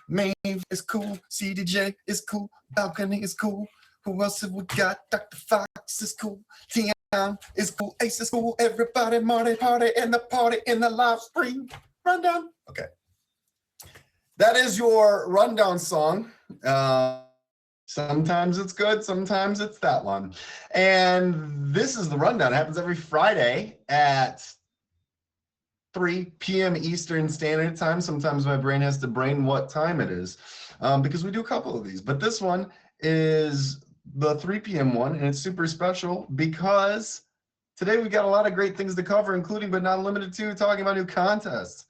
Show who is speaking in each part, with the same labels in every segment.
Speaker 1: Maeve is cool. CDJ is cool. Balcony is cool. Who else have we got? Dr. Fox is cool. Tion is cool. Ace is cool. Everybody, Marty, party in the live stream. Rundown. Okay. That is your rundown song. Sometimes it's good, sometimes it's that one. And this is the rundown. It happens every Friday at 3 p.m. Eastern Standard Time. Sometimes my brain has to brain what time it is because we do a couple of these. But this one is the 3 p.m. one, and it's super special because today we got a lot of great things to cover, including but not limited to talking about new contests,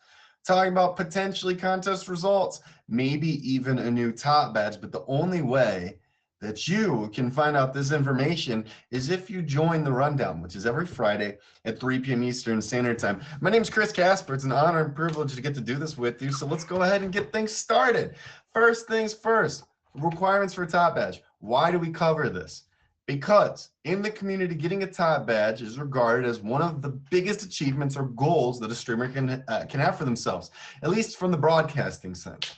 Speaker 1: talking about potentially contest results, maybe even a new top badge. But the only way that you can find out this information is if you join the rundown, which is every Friday at 3 p.m. Eastern Standard Time. My name is Chris Casper. It's an honor and privilege to get to do this with you. So let's go ahead and get things started. First things first, requirements for a top badge. Why do we cover this? Because in the community, getting a top badge is regarded as one of the biggest achievements or goals that a streamer can have for themselves, at least from the broadcasting sense.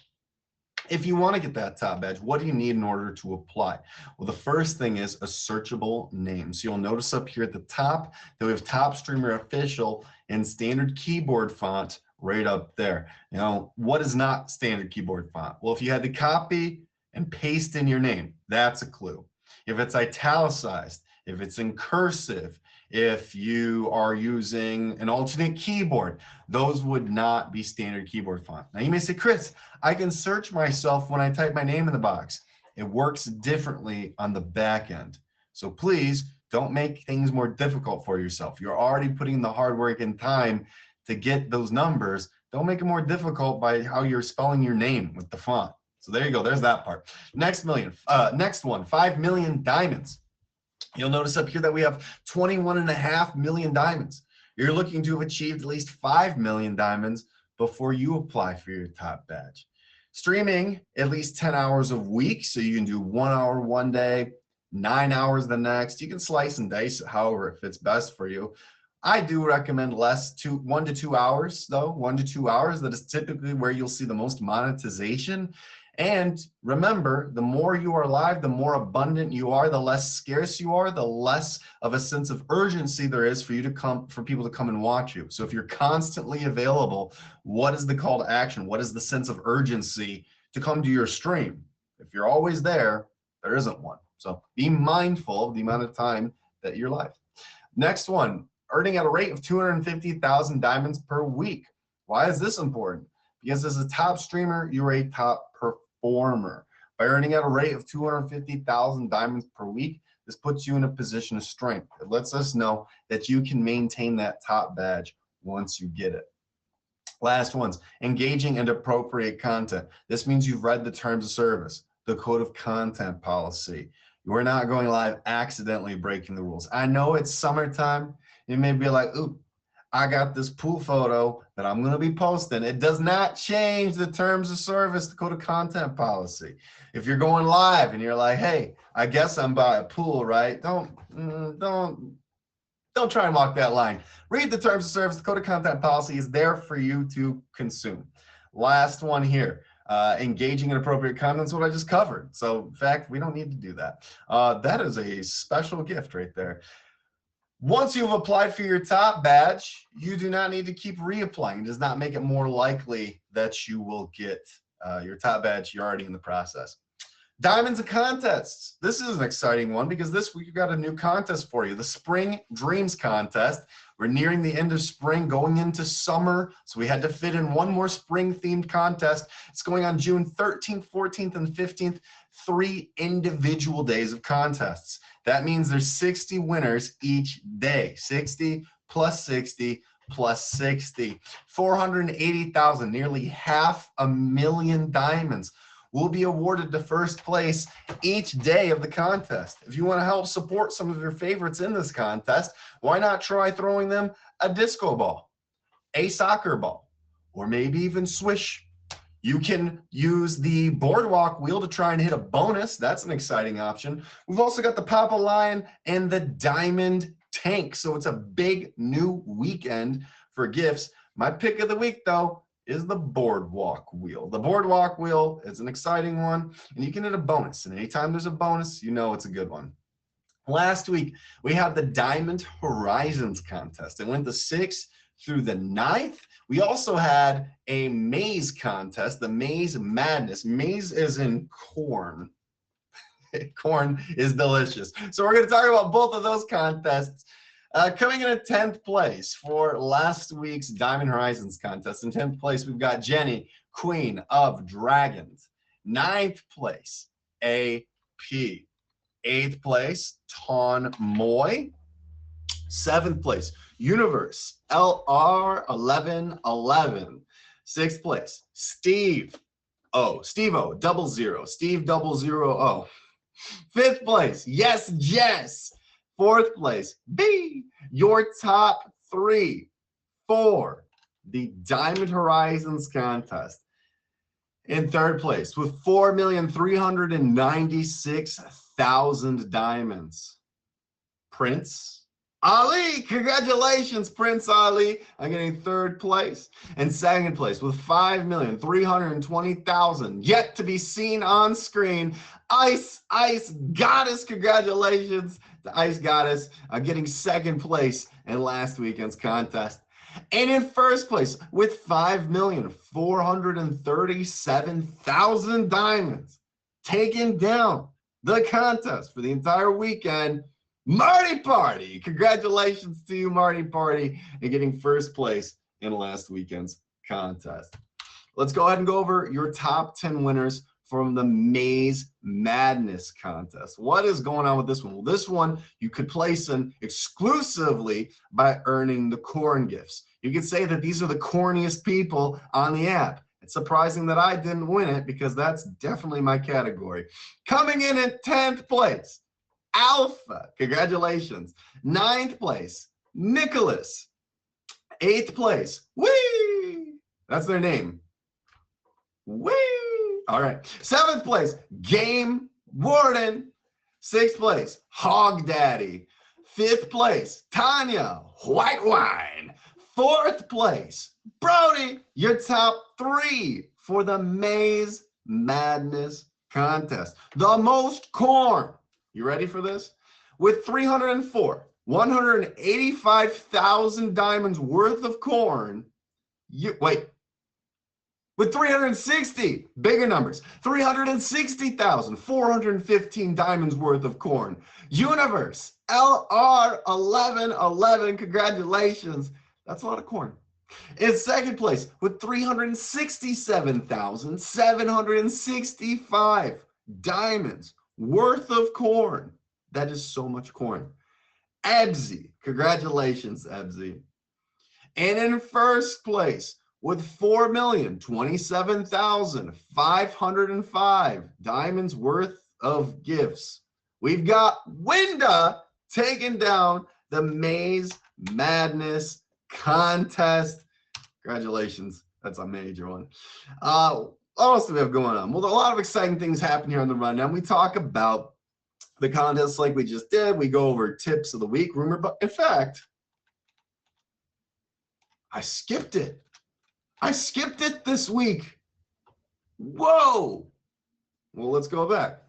Speaker 1: If you want to get that top badge, what do you need in order to apply? Well, the first thing is a searchable name. So you'll notice up here at the top that we have Top Streamer Official in standard keyboard font right up there. You know, what is not standard keyboard font? Well, if you had to copy and paste in your name, that's a clue. If it's italicized, if it's in cursive, if you are using an alternate keyboard, those would not be standard keyboard font. Now you may say, Chris, I can search myself when I type my name in the box. It works differently on the back end. So please don't make things more difficult for yourself. You're already putting the hard work and time to get those numbers. Don't make it more difficult by how you're spelling your name with the font. So there you go, there's that part. Next one, 5 million diamonds. You'll notice up here that we have 21.5 million diamonds. You're looking to have achieved at least 5 million diamonds before you apply for your top badge. Streaming at least 10 hours a week, so you can do 1 hour one day, 9 hours the next. You can slice and dice it however it fits best for you. I do recommend 1 to 2 hours though, 1 to 2 hours. That is typically where you'll see the most monetization. And remember, the more you are live, the more abundant you are, the less scarce you are, the less of a sense of urgency there is for people to come and watch you. So if you're constantly available, what is the call to action? What is the sense of urgency to come to your stream? If you're always there, there isn't one. So be mindful of the amount of time that you're live. Next one, earning at a rate of 250,000 diamonds per week. Why is this important? Because as a top streamer, you're a top performer. By earning at a rate of 250,000 diamonds per week, this puts you in a position of strength. It lets us know that you can maintain that top badge once you get it. Last ones, engaging and appropriate content. This means you've read the terms of service, the code of content policy. You are not going live accidentally breaking the rules. I know it's summertime. You may be like, ooh, I got this pool photo that I'm going to be posting. It does not change the terms of service, the code of content policy. If you're going live and you're like, hey, I guess I'm by a pool, right? Don't try and walk that line. Read the terms of service. The code of content policy is there for you to consume. Last one here. Engaging in appropriate content is what I just covered. So in fact, we don't need to do that. That is a special gift right there. Once you've applied for your top badge, you do not need to keep reapplying. It does not make it more likely that you will get your top badge. You're already in the process. Diamonds and contests. This is an exciting one because this week we've got a new contest for you, the Spring Dreams Contest. We're nearing the end of spring, going into summer, so we had to fit in one more spring-themed contest. It's going on June 13th, 14th, and 15th, 3 individual days of contests. That means there's 60 winners each day, 60 plus 60 plus 60. 480,000, nearly 500,000 diamonds will be awarded to first place each day of the contest. If you want to help support some of your favorites in this contest, why not try throwing them a disco ball, a soccer ball, or maybe even swish. You can use the boardwalk wheel to try and hit a bonus. That's an exciting option. We've also got the Papa Lion and the Diamond Tank. So it's a big new weekend for gifts. My pick of the week, though, is the Boardwalk Wheel. The Boardwalk Wheel is an exciting one, and you can hit a bonus. And anytime there's a bonus, you know it's a good one. Last week, we had the Diamond Horizons contest. It went the 6th through the 9th. We also had a maze contest, the Maze Madness. Maze is in corn. Corn is delicious. So we're going to talk about both of those contests. Coming in at 10th place for last week's Diamond Horizons contest. In 10th place, we've got Jenny, Queen of Dragons. 9th place, AP. 8th place, Ton Moy. 7th place, Universe, LR1111. 6th place, Steve-O, 00, Steve 000. 5th place, Yes Jess. 4th place, B, your top 3 for the Diamond Horizons contest. In 3rd place with 4,396,000 diamonds, Prince Ali. Congratulations, Prince Ali, on getting 3rd place. And 2nd place with 5,320,000 yet to be seen on screen, Ice Goddess. Congratulations to Ice Goddess on getting 2nd place in last weekend's contest. And in 1st place with 5,437,000 diamonds, taking down the contest for the entire weekend, Marty Party. Congratulations to you, Marty Party, and getting 1st place in last weekend's contest. Let's go ahead and go over your top 10 winners from the Maze Madness contest. What is going on with this one? Well, this one you could place in exclusively by earning the corn gifts. You could say that these are the corniest people on the app. It's surprising that I didn't win it because that's definitely my category. Coming in at 10th place, Alpha. Congratulations. 9th place, Nicholas. 8th place, Wee. That's their name. Wee. All right. 7th place, Game Warden. 6th place, Hog Daddy. 5th place, Tanya, White Wine. 4th place, Brody, your top 3 for the Maze Madness contest. The most corn. You ready for this? With 185,000 diamonds worth of corn. With 360, bigger numbers, 360,415 diamonds worth of corn. Universe, LR1111, congratulations. That's a lot of corn. In 2nd place with 367,765 diamonds worth of corn. That is so much corn. Ebsy, congratulations, Ebsy. And in 1st place, with 4,027,505 diamonds worth of gifts, we've got Winda taking down the Maze Madness contest. Congratulations. That's a major one. What else do we have going on? Well, a lot of exciting things happen here on the rundown. We talk about the contest like we just did. We go over tips of the week, rumor, but in fact, I skipped it. I skipped it this week. Whoa. Well, let's go back.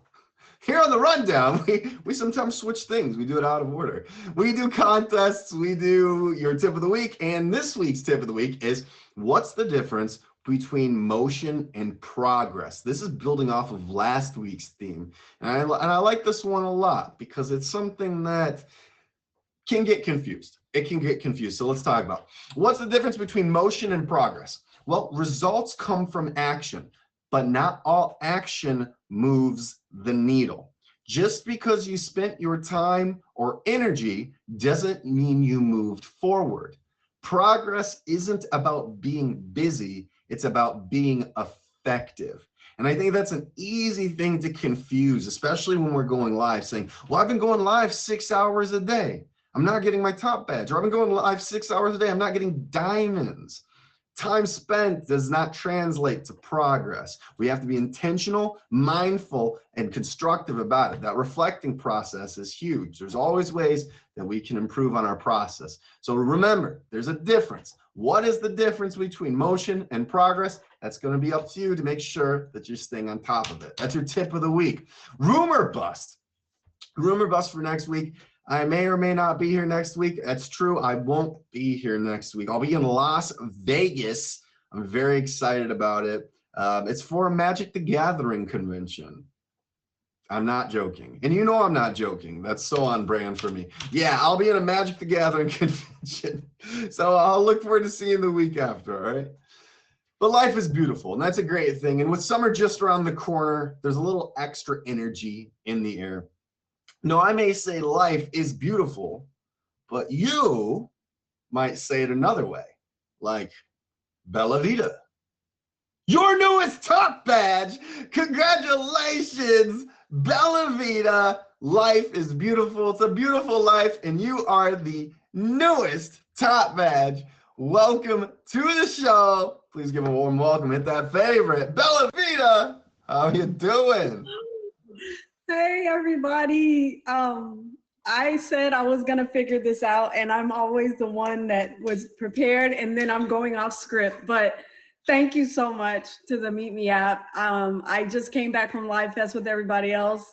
Speaker 1: Here on the rundown, we sometimes switch things. We do it out of order. We do contests. We do your tip of the week. And this week's tip of the week is, what's the difference between motion and progress? This is building off of last week's theme. And I like this one a lot because it's something that can get confused. It can get confused. So let's talk about what's the difference between motion and progress. Well, results come from action, but not all action moves the needle. Just because you spent your time or energy doesn't mean you moved forward. Progress isn't about being busy. It's about being effective. And I think that's an easy thing to confuse, especially when we're going live saying, well, I've been going live 6 hours a day. I'm not getting my top badge. Or I've been going live 6 hours a day. I'm not getting diamonds. Time spent does not translate to progress. We have to be intentional, mindful, and constructive about it. That reflecting process is huge. There's always ways that we can improve on our process. So remember, there's a difference. What is the difference between motion and progress? That's going to be up to you to make sure that you're staying on top of it. That's your tip of the week. Rumor bust. Rumor bust for next week. I may or may not be here next week. That's true. I won't be here next week. I'll be in Las Vegas. I'm very excited about it. It's for a Magic the Gathering convention. I'm not joking. And you know I'm not joking. That's so on brand for me. Yeah, I'll be in a Magic the Gathering convention. So I'll look forward to seeing you the week after, all right? But life is beautiful, and that's a great thing. And with summer just around the corner, there's a little extra energy in the air. No, I may say life is beautiful, but you might say it another way, like Bella Vita. Your newest top badge. Congratulations, Bella Vita. Life is beautiful. It's a beautiful life, and you are the newest top badge. Welcome to the show. Please give a warm welcome. Hit that favorite. Bella Vita, how you doing?
Speaker 2: Hey, everybody. I said I was going to figure this out, and I'm always the one that was prepared, and then I'm going off script. But thank you so much to the Meet Me app. I just came back from Live Fest with everybody else,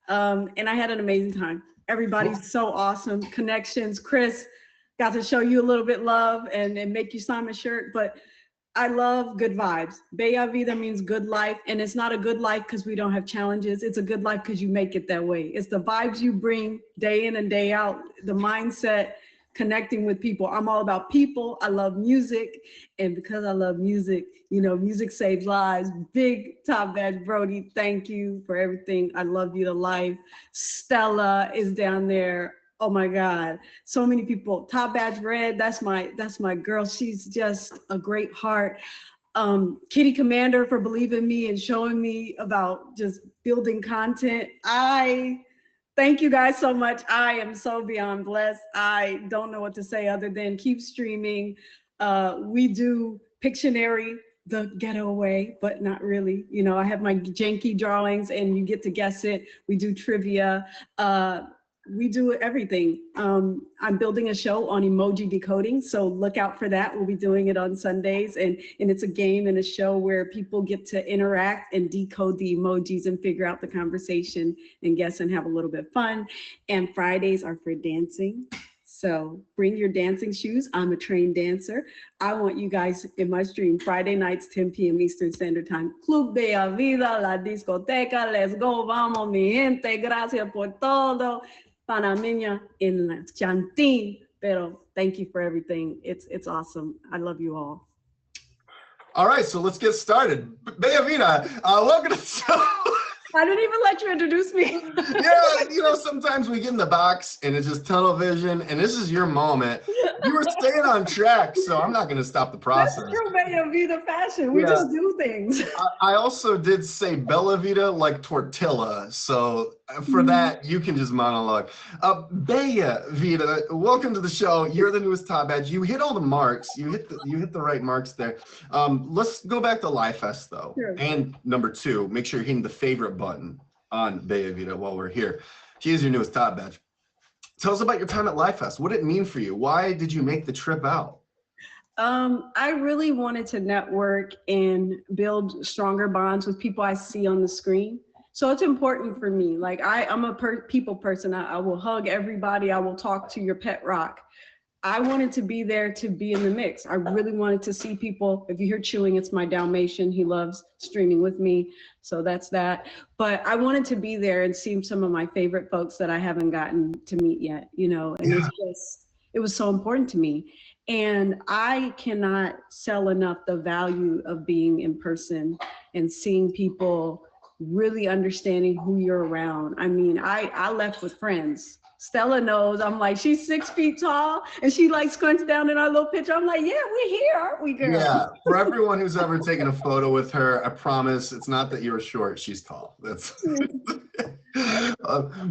Speaker 2: and I had an amazing time. Everybody's so awesome. Connections. Chris got to show you a little bit love and make you sign my shirt, but I love good vibes. Bella Vida means good life, and it's not a good life because we don't have challenges. It's a good life because you make it that way. It's the vibes you bring day in and day out, the mindset, connecting with people. I'm all about people. I love music, and because I love music, you know, music saves lives. Big top badge Brody, thank you for everything. I love you to life. Stella is down there. Oh my God, so many people. Top badge Red, that's my girl. She's just a great heart. Kitty Commander for believing me and showing me about just building content. I thank you guys so much. I am so beyond blessed. I don't know what to say other than keep streaming. We do Pictionary the ghetto way, but not really. You know, I have my janky drawings and you get to guess it. We do trivia. We do everything. I'm building a show on emoji decoding, so look out for that. We'll be doing it on Sundays, and it's a game and a show where people get to interact and decode the emojis and figure out the conversation and guess and have a little bit of fun. And Fridays are for dancing. So bring your dancing shoes. I'm a trained dancer. I want you guys in my stream Friday nights, 10 p.m. Eastern Standard Time. Club Bella Vida, la discoteca, let's go, vamos, mi gente, gracias por todo. Panameña in la Chantín, pero thank you for everything. It's awesome. I love you all.
Speaker 1: All right, so let's get started. Bella Vita, welcome to the show.
Speaker 2: I didn't even let you introduce me.
Speaker 1: Yeah, you know, sometimes we get in the box and it's just tunnel vision, and this is your moment. You were staying on track, so I'm not going to stop the process.
Speaker 2: That's true, Bella Vita fashion. We just do things.
Speaker 1: I also did say Bella Vita like tortilla, so for that, you can just monologue. Bella Vita, welcome to the show. You're the newest top badge. You hit all the marks. You hit the right marks there. Let's go back to Live Fest, though. Sure. And number two, make sure you're hitting the favorite button on Bella Vita while we're here. She is your newest top badge. Tell us about your time at Live Fest. What did it mean for you? Why did you make the trip out?
Speaker 2: I really wanted to network and build stronger bonds with people I see on the screen. So it's important for me. Like I'm a people person. I will hug everybody. I will talk to your pet rock. I wanted to be there to be in the mix. I really wanted to see people. If you hear chewing, it's my Dalmatian. He loves streaming with me. So that's that. But I wanted to be there and see some of my favorite folks that I haven't gotten to meet yet, you know, and it was so important to me. And I cannot sell enough the value of being in person and seeing people really understanding who you're around. I mean, I left with friends. Stella knows. I'm like, she's 6 feet tall, and she like squints down in our little picture. I'm like, yeah, we're here, aren't we, girl?
Speaker 1: Yeah. For everyone who's ever taken a photo with her, I promise it's not that you're short. She's tall. That's.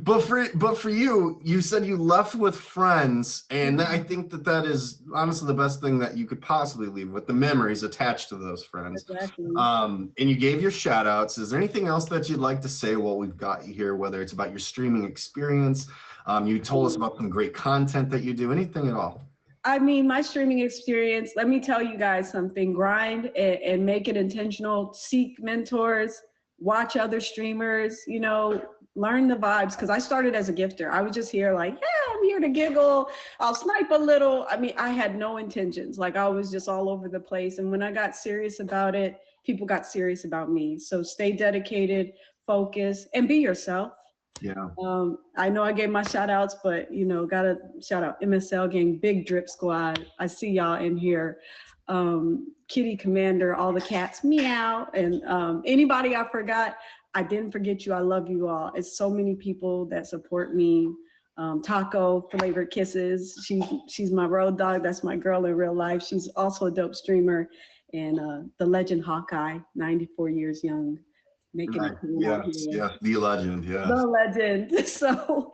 Speaker 1: But for you, you said you left with friends, and I think that is honestly the best thing that you could possibly leave with, the memories attached to those friends.
Speaker 2: Exactly.
Speaker 1: And you gave your shout outs. Is there anything else that you'd like to say while we've got you here, whether it's about your streaming experience? You told us about some great content that you do, anything at all?
Speaker 2: I mean, my streaming experience, let me tell you guys something, grind and make it intentional, seek mentors, watch other streamers, you know, learn the vibes. Because I started as a gifter. I was just here like, yeah, I'm here to giggle. I'll snipe a little. I mean, I had no intentions. Like I was just all over the place. And when I got serious about it, people got serious about me. So stay dedicated, focus, and be yourself.
Speaker 1: Yeah.
Speaker 2: I know I gave my shout outs, but you know, gotta shout out MSL Gang, Big Drip Squad. I see y'all in here. Kitty Commander, all the cats, meow. And anybody I forgot, I didn't forget you. I love you all. It's so many people that support me. Taco, Flavored Kisses. She's my road dog. That's my girl in real life. She's also a dope streamer. And the legend Hawkeye, 94 years young. Making
Speaker 1: Right.
Speaker 2: it
Speaker 1: Yes, the legend, yeah.
Speaker 2: The legend. So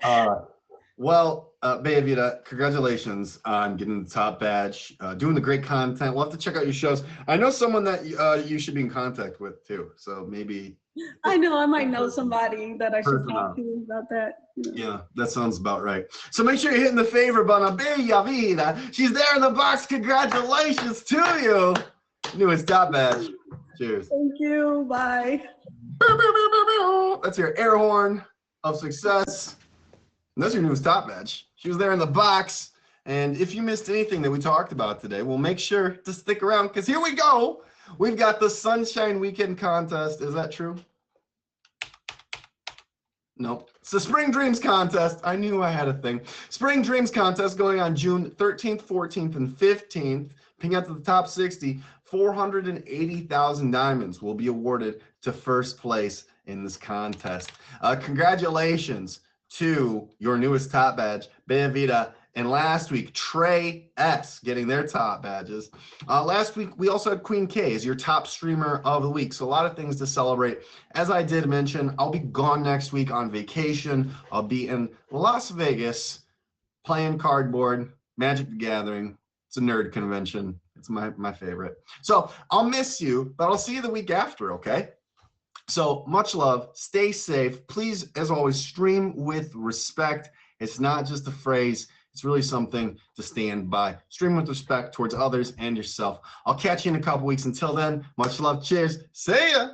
Speaker 1: well, Bella Vita, congratulations on getting the top badge, doing the great content. We'll have to check out your shows. I know someone that you should be in contact with too, so maybe.
Speaker 2: I know I might know somebody that I should talk
Speaker 1: Personal.
Speaker 2: to about that.
Speaker 1: Yeah, that sounds about right. So make sure you're hitting the favorite button on Bella Vita. She's there in the box. Congratulations to you. Newest top badge. Cheers.
Speaker 2: Thank you. Bye.
Speaker 1: That's your air horn of success. And that's your newest top badge. She was there in the box. And if you missed anything that we talked about today, well, make sure to stick around because here we go. We've got the Sunshine Weekend contest. Is that true? No. It's the Spring Dreams contest. I knew I had a thing. Spring Dreams contest going on June 13th, 14th, and 15th. Ping out to the top 60. 480,000 diamonds will be awarded to first place in this contest. Congratulations to your newest top badge, Bella Vita, and last week, Trey S getting their top badges. Last week, we also had Queen K as your top streamer of the week. So a lot of things to celebrate. As I did mention, I'll be gone next week on vacation. I'll be in Las Vegas playing cardboard, Magic the Gathering. It's a nerd convention. It's my favorite. So I'll miss you, but I'll see you the week after, okay? So much love. Stay safe. Please, as always, stream with respect. It's not just a phrase. It's really something to stand by. Stream with respect towards others and yourself. I'll catch you in a couple weeks. Until then, much love. Cheers. See ya.